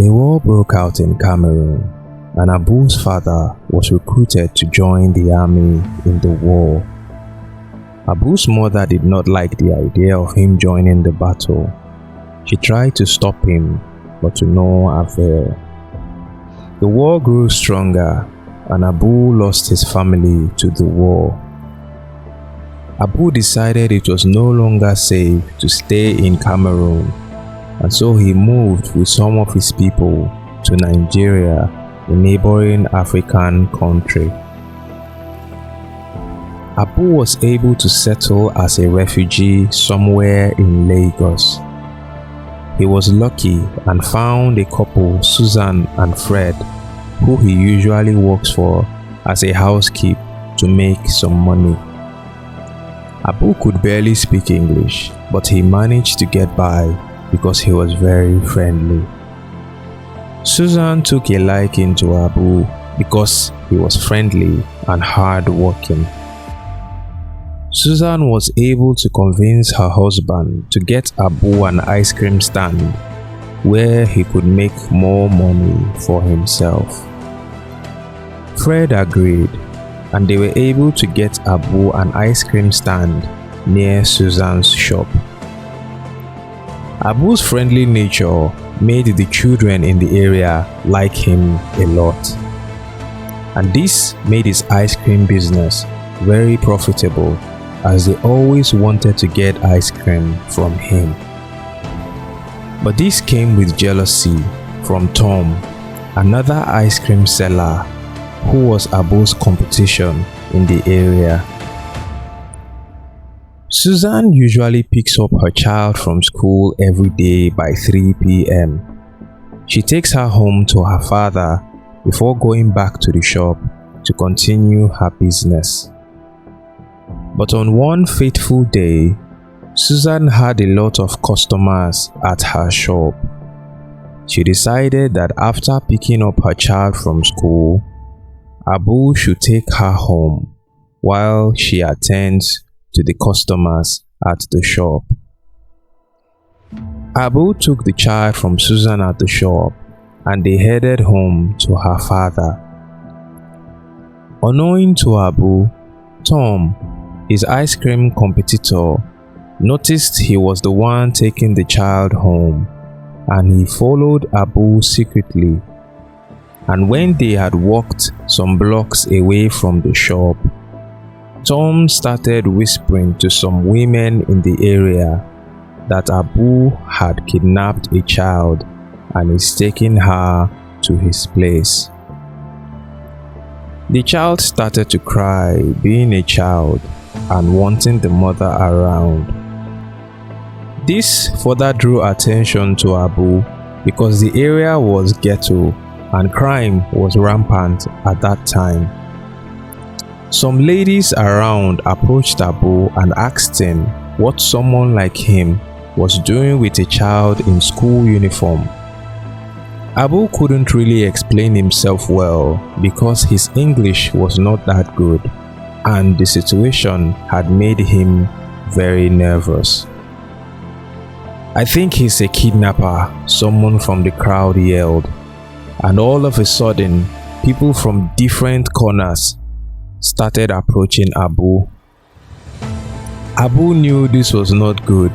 A war broke out in Cameroon, and Abu's father was recruited to join the army in the war. Abu's mother did not like the idea of him joining the battle. She tried to stop him, but to no avail. The war grew stronger, and Abu lost his family to the war. Abu decided it was no longer safe to stay in Cameroon, and so he moved with some of his people to Nigeria, a neighboring African country. Abu was able to settle as a refugee somewhere in Lagos. He was lucky and found a couple, Susan and Fred, who he usually works for as a housekeep to make some money. Abu could barely speak English, but he managed to get by because he was very friendly. Susan took a liking to Abu because he was friendly and hard-working. Susan was able to convince her husband to get Abu an ice cream stand where he could make more money for himself. Fred agreed, and they were able to get Abu an ice cream stand near Susan's shop. Abu's friendly nature made the children in the area like him a lot, and this made his ice cream business very profitable, as they always wanted to get ice cream from him. But this came with jealousy from Tom, another ice cream seller who was Abu's competition in the area. Susan usually picks up her child from school every day by 3 p.m. She takes her home to her father before going back to the shop to continue her business. But on one fateful day, Susan had a lot of customers at her shop. She decided that after picking up her child from school, Abu should take her home while she attends to the customers at the shop. Abu took the child from Susan at the shop, and they headed home to her father. Unknowing to Abu, Tom, his ice cream competitor, noticed he was the one taking the child home, and he followed Abu secretly. And when they had walked some blocks away from the shop, Tom started whispering to some women in the area that Abu had kidnapped a child and is taking her to his place. The child started to cry, being a child and wanting the mother around. This further drew attention to Abu because the area was ghetto and crime was rampant at that time. Some ladies around approached Abu and asked him what someone like him was doing with a child in school uniform. Abu couldn't really explain himself well because his English was not that good, and the situation had made him very nervous. "I think he's a kidnapper," someone from the crowd yelled, and all of a sudden, people from different corners started approaching Abu. Abu knew this was not good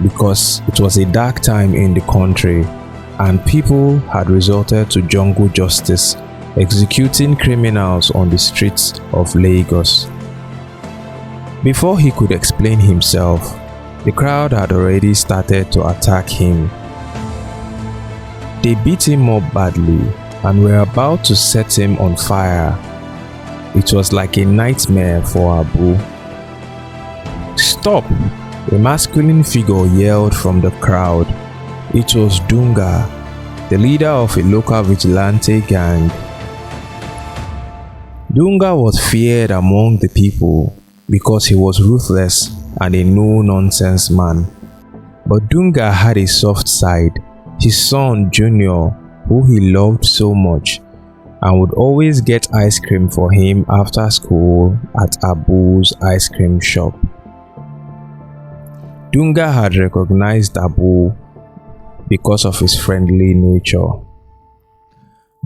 because it was a dark time in the country and people had resorted to jungle justice, executing criminals on the streets of Lagos. Before he could explain himself, the crowd had already started to attack him. They beat him up badly and were about to set him on fire. It was like a nightmare for Abu. "Stop!" a masculine figure yelled from the crowd. It was Dunga, the leader of a local vigilante gang. Dunga was feared among the people because he was ruthless and a no-nonsense man. But Dunga had a soft side. His son, Junior, who he loved so much, and would always get ice cream for him after school at Abu's ice cream shop. Dunga had recognized Abu because of his friendly nature.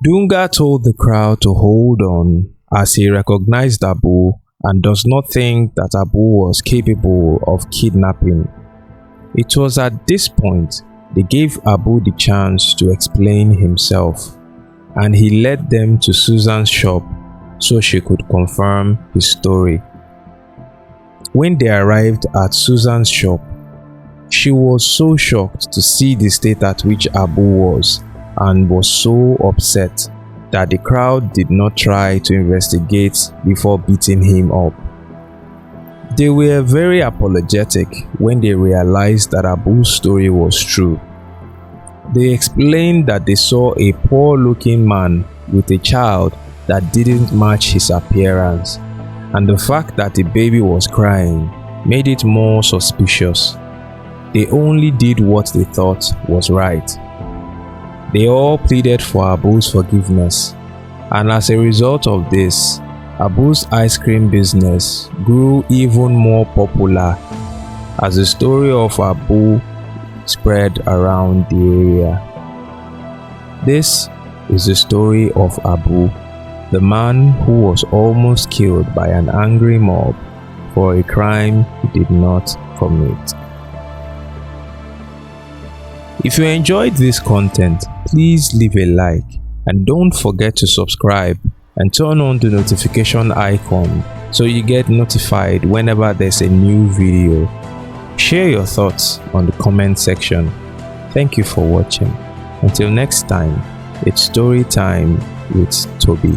Dunga told the crowd to hold on as he recognized Abu and does not think that Abu was capable of kidnapping. It was at this point they gave Abu the chance to explain himself, and he led them to Susan's shop so she could confirm his story. When they arrived at Susan's shop, she was so shocked to see the state at which Abu was and was so upset that the crowd did not try to investigate before beating him up. They were very apologetic when they realized that Abu's story was true. They explained that they saw a poor-looking man with a child that didn't match his appearance, and the fact that the baby was crying made it more suspicious. They only did what they thought was right. They all pleaded for Abu's forgiveness, and as a result of this, Abu's ice cream business grew even more popular as the story of Abu spread around the area. This is the story of Abu, the man who was almost killed by an angry mob for a crime he did not commit. If you enjoyed this content, please leave a like and don't forget to subscribe and turn on the notification icon so you get notified whenever there's a new video. Share your thoughts on the comment section. Thank you for watching. Until next time, it's story time with Toby.